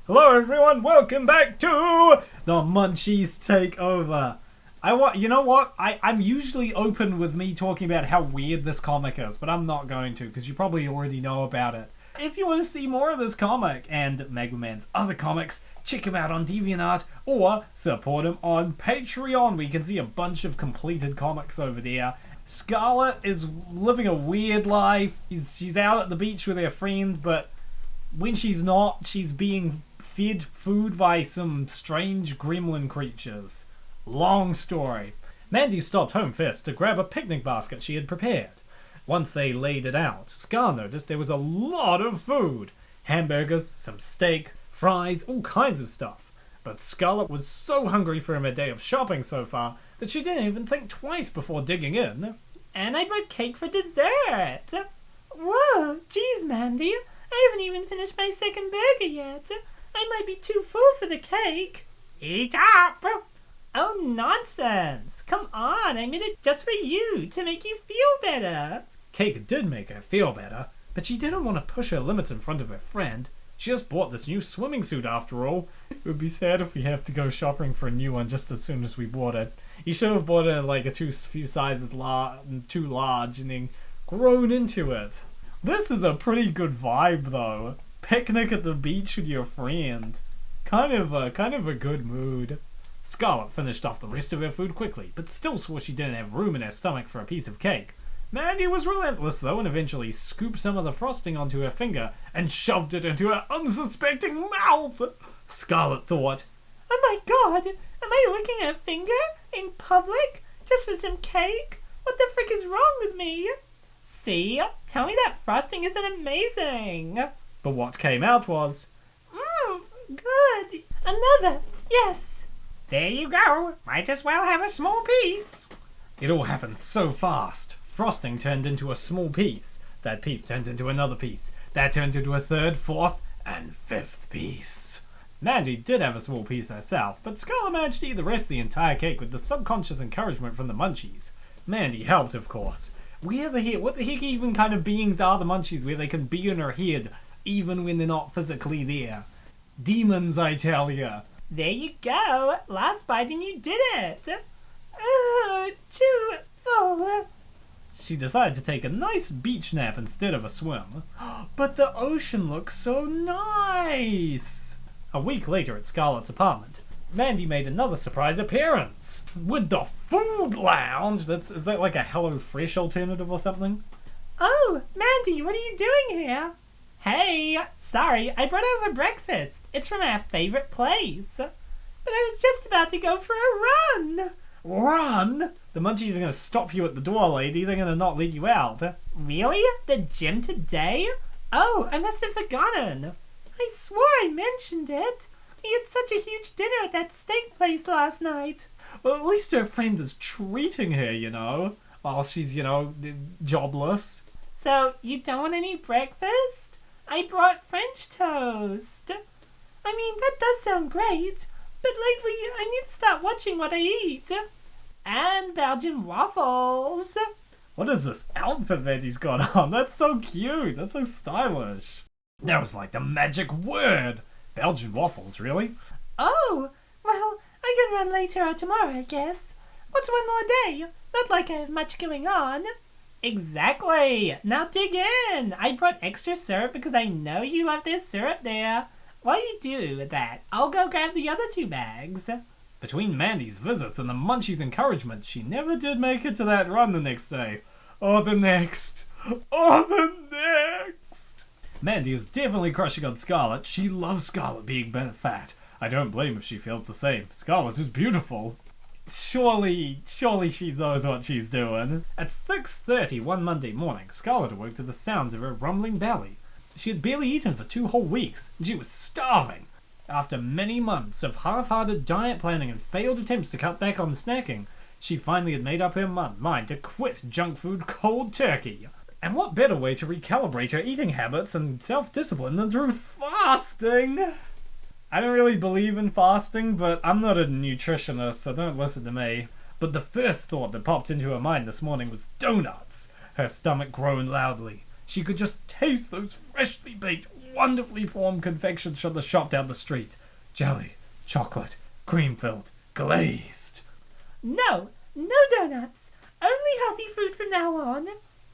Hello everyone, welcome back to the Munchies Takeover. You know what? I'm usually open with me talking about how weird this comic is, but I'm not going to because you probably already know about it. If you want to see more of this comic and Mega Man's other comics, check him out on DeviantArt or support him on Patreon, where you can see a bunch of completed comics over there. Scarlet is living a weird life. She's out at the beach with her friend, but when she's not, she's being fed food by some strange gremlin creatures. Long story. Mandy stopped home first to grab a picnic basket she had prepared. Once they laid it out, Scar noticed there was a lot of food. Hamburgers, some steak, fries, all kinds of stuff. But Scarlet was so hungry from her day of shopping so far that she didn't even think twice before digging in. And I brought cake for dessert. Whoa, geez, Mandy. I haven't even finished my second burger yet. I might be too full for the cake. Eat up! Oh, nonsense. Come on, I made it just for you, to make you feel better. Cake did make her feel better, but she didn't want to push her limits in front of her friend. She just bought this new swimming suit after all. It would be sad if we have to go shopping for a new one just as soon as we bought it. You should have bought it in like few sizes too large and then grown into it. This is a pretty good vibe though. Picnic at the beach with your friend. Kind of a good mood. Scarlet finished off the rest of her food quickly, but still swore she didn't have room in her stomach for a piece of cake. Mandy was relentless though and eventually scooped some of the frosting onto her finger and shoved it into her unsuspecting mouth. Scarlet thought, oh my god, am I licking her finger? In public? Just for some cake? What the frick is wrong with me? See? Tell me that frosting isn't amazing. But what came out was, good. Another. Yes. There you go. Might as well have a small piece. It all happened so fast. Frosting turned into a small piece. That piece turned into another piece. That turned into a third, fourth, and fifth piece. Mandy did have a small piece herself, but Scarlet managed to eat the rest of the entire cake with the subconscious encouragement from the Munchies. Mandy helped, of course. What the heck even kind of beings are the Munchies where they can be in her head even when they're not physically there? Demons, I tell ya. There you go. Last bite and you did it. Too full. She decided to take a nice beach nap instead of a swim. But the ocean looks so nice! A week later at Scarlet's apartment, Mandy made another surprise appearance with the food lounge. Is that like a HelloFresh alternative or something? Oh, Mandy, what are you doing here? Hey, sorry, I brought over breakfast. It's from our favorite place. But I was just about to go for a run. Run? The Munchies are going to stop you at the door, lady. They're going to not let you out. Really? The gym today? Oh, I must have forgotten. I swore I mentioned it. We had such a huge dinner at that steak place last night. Well, at least her friend is treating her, while she's, jobless. So, you don't want any breakfast? I brought French toast. I mean, that does sound great, but lately I need to start watching what I eat. And Belgian waffles. What is this outfit that he's got on? That's so cute. That's so stylish. That was like the magic word. Belgian waffles, really? Oh, well, I can run later or tomorrow, I guess. What's one more day? Not like I have much going on. Exactly. Now dig in. I brought extra syrup because I know you love this syrup there. While you do that, I'll go grab the other 2 bags. Between Mandy's visits and the Munchies' encouragement, she never did make it to that run the next day. Or the next. Or the next. Mandy is definitely crushing on Scarlet. She loves Scarlet being fat. I don't blame if she feels the same. Scarlet is beautiful. Surely she knows what she's doing. At 6:30 one Monday morning, Scarlet awoke to the sounds of her rumbling belly. She had barely eaten for 2 whole weeks, and she was starving. After many months of half-hearted diet planning and failed attempts to cut back on snacking, she finally had made up her mind to quit junk food cold turkey. And what better way to recalibrate her eating habits and self-discipline than through fasting? I don't really believe in fasting, but I'm not a nutritionist, so don't listen to me. But the first thought that popped into her mind this morning was donuts. Her stomach groaned loudly. She could just taste those freshly baked wonderfully formed confections from the shop down the street. Jelly, chocolate, cream-filled, glazed. No, no donuts. Only healthy food from now on.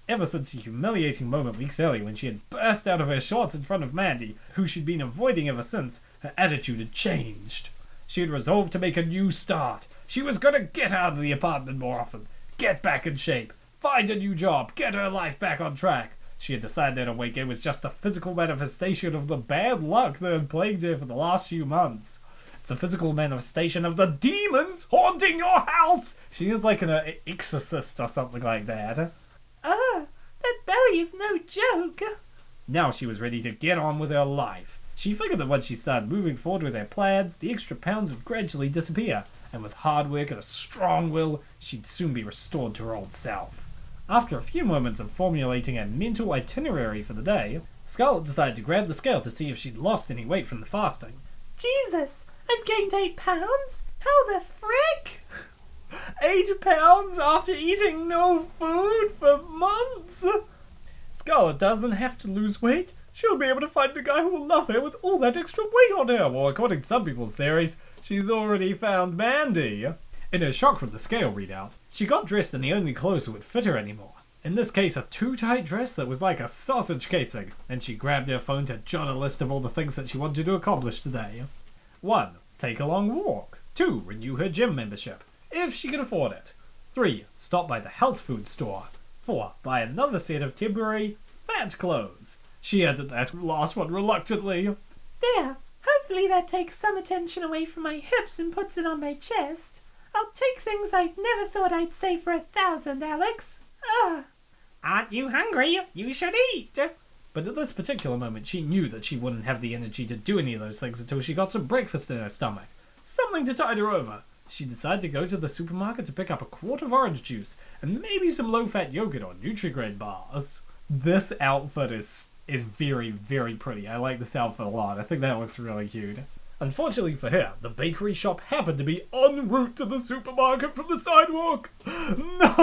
Ever since the humiliating moment weeks earlier when she had burst out of her shorts in front of Mandy, who she'd been avoiding ever since, her attitude had changed. She had resolved to make a new start. She was going to get out of the apartment more often, get back in shape, find a new job, get her life back on track. She had decided that her weight gain was just a physical manifestation of the bad luck that had plagued her for the last few months. It's a physical manifestation of the demons haunting your house. She is like an exorcist or something like that. That belly is no joke. Now she was ready to get on with her life. She figured that once she started moving forward with her plans, the extra pounds would gradually disappear, and with hard work and a strong will, she'd soon be restored to her old self. After a few moments of formulating a mental itinerary for the day, Scarlett decided to grab the scale to see if she'd lost any weight from the fasting. Jesus, I've gained 8 pounds? How the frick? 8 pounds after eating no food for months? Scarlett doesn't have to lose weight. She'll be able to find a guy who will love her with all that extra weight on her. Well, according to some people's theories, she's already found Mandy. In her shock from the scale readout, she got dressed in the only clothes that would fit her anymore. In this case, a too-tight dress that was like a sausage casing. Then she grabbed her phone to jot a list of all the things that she wanted to accomplish today. 1. Take a long walk. 2. Renew her gym membership, if she can afford it. 3. Stop by the health food store. 4. Buy another set of temporary fat clothes. She added that last one reluctantly. There, hopefully that takes some attention away from my hips and puts it on my chest. I'll take things I never thought I'd say for 1,000, Alex. Ugh. Aren't you hungry? You should eat. But at this particular moment, she knew that she wouldn't have the energy to do any of those things until she got some breakfast in her stomach. Something to tide her over. She decided to go to the supermarket to pick up a quart of orange juice and maybe some low-fat yogurt or Nutri-Grain bars. This outfit is very, very pretty. I like this outfit a lot. I think that looks really cute. Unfortunately for her, the bakery shop happened to be en route to the supermarket from the sidewalk. No!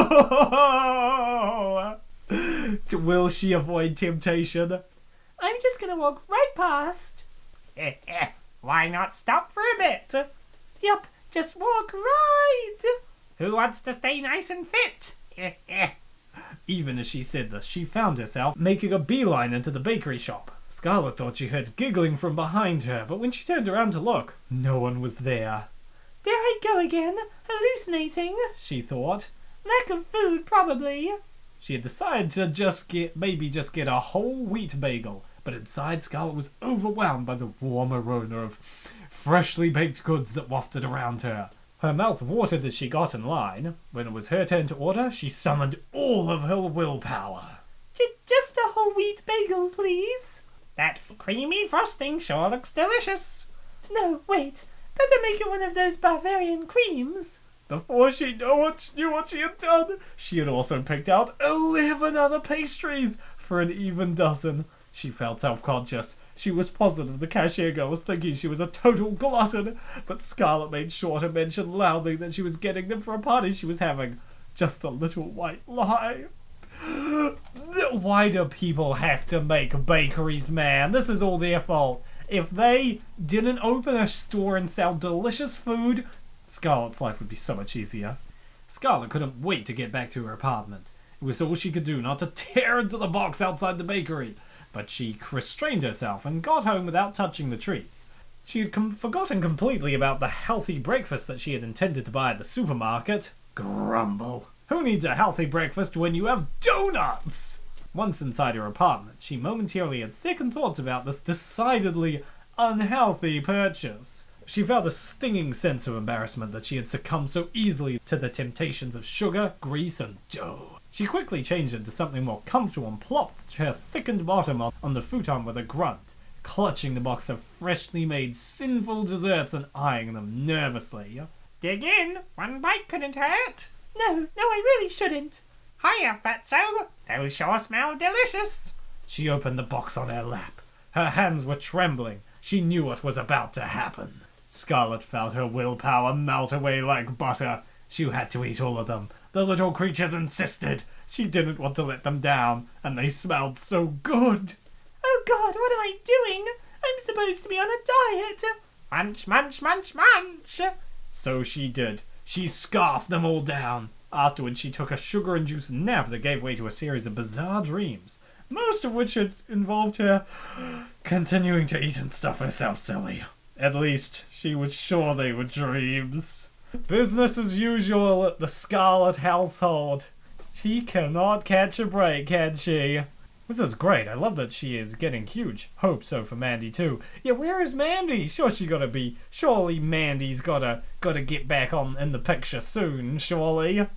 Will she avoid temptation? I'm just gonna walk right past. Why not stop for a bit? Yup, just walk right. Who wants to stay nice and fit? Even as she said this, she found herself making a beeline into the bakery shop. Scarlett thought she heard giggling from behind her, but when she turned around to look, no one was there. There I go again, hallucinating. She thought. Lack of food, probably. She had decided to just get a whole wheat bagel, but inside Scarlett was overwhelmed by the warm aroma of freshly baked goods that wafted around her. Her mouth watered as she got in line. When it was her turn to order, she summoned all of her willpower. Just a whole wheat bagel, please. That creamy frosting sure looks delicious. No, wait. Better make it one of those Bavarian creams. Before she knew what she had done, she had also picked out 11 other pastries for an even dozen. She felt self-conscious. She was positive the cashier girl was thinking she was a total glutton, but Scarlett made sure to mention loudly that she was getting them for a party she was having. Just a little white lie. Why do people have to make bakeries, man? This is all their fault. If they didn't open a store and sell delicious food, Scarlett's life would be so much easier. Scarlett couldn't wait to get back to her apartment. It was all she could do not to tear into the box outside the bakery. But she restrained herself and got home without touching the treats. She had forgotten completely about the healthy breakfast that she had intended to buy at the supermarket. Grumble. Who needs a healthy breakfast when you have donuts? Once inside her apartment, she momentarily had second thoughts about this decidedly unhealthy purchase. She felt a stinging sense of embarrassment that she had succumbed so easily to the temptations of sugar, grease, and dough. She quickly changed into something more comfortable and plopped her thickened bottom on the futon with a grunt, clutching the box of freshly made sinful desserts and eyeing them nervously. Dig in. One bite couldn't hurt. No, I really shouldn't. Hiya, fatso. Those sure smell delicious. She opened the box on her lap. Her hands were trembling. She knew what was about to happen. Scarlett felt her willpower melt away like butter. She had to eat all of them. The little creatures insisted. She didn't want to let them down, and they smelled so good. Oh God, what am I doing? I'm supposed to be on a diet. Munch, munch, munch, munch. So she did. She scarfed them all down. Afterwards, she took a sugar-induced nap that gave way to a series of bizarre dreams, most of which had involved her continuing to eat and stuff herself silly. At least, she was sure they were dreams. Business as usual at the Scarlet household. She cannot catch a break, can she? This is great. I love that she is getting huge. Hope so for Mandy too. Yeah, where is Mandy? Surely Mandy's gotta get back in the picture soon, surely.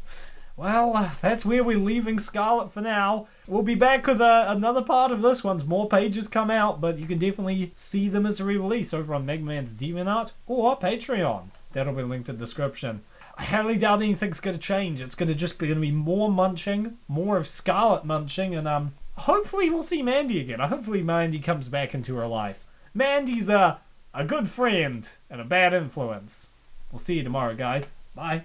Well, that's where we're leaving Scarlet for now. We'll be back with another part of this once more pages come out, but you can definitely see them as a re-release over on Mega Man's DeviantArt or Patreon. That'll be linked in the description. I highly doubt anything's gonna change. It's gonna be more munching, more of Scarlet munching, and hopefully we'll see Mandy again. Hopefully Mandy comes back into her life. Mandy's a good friend and a bad influence. We'll see you tomorrow, guys. Bye.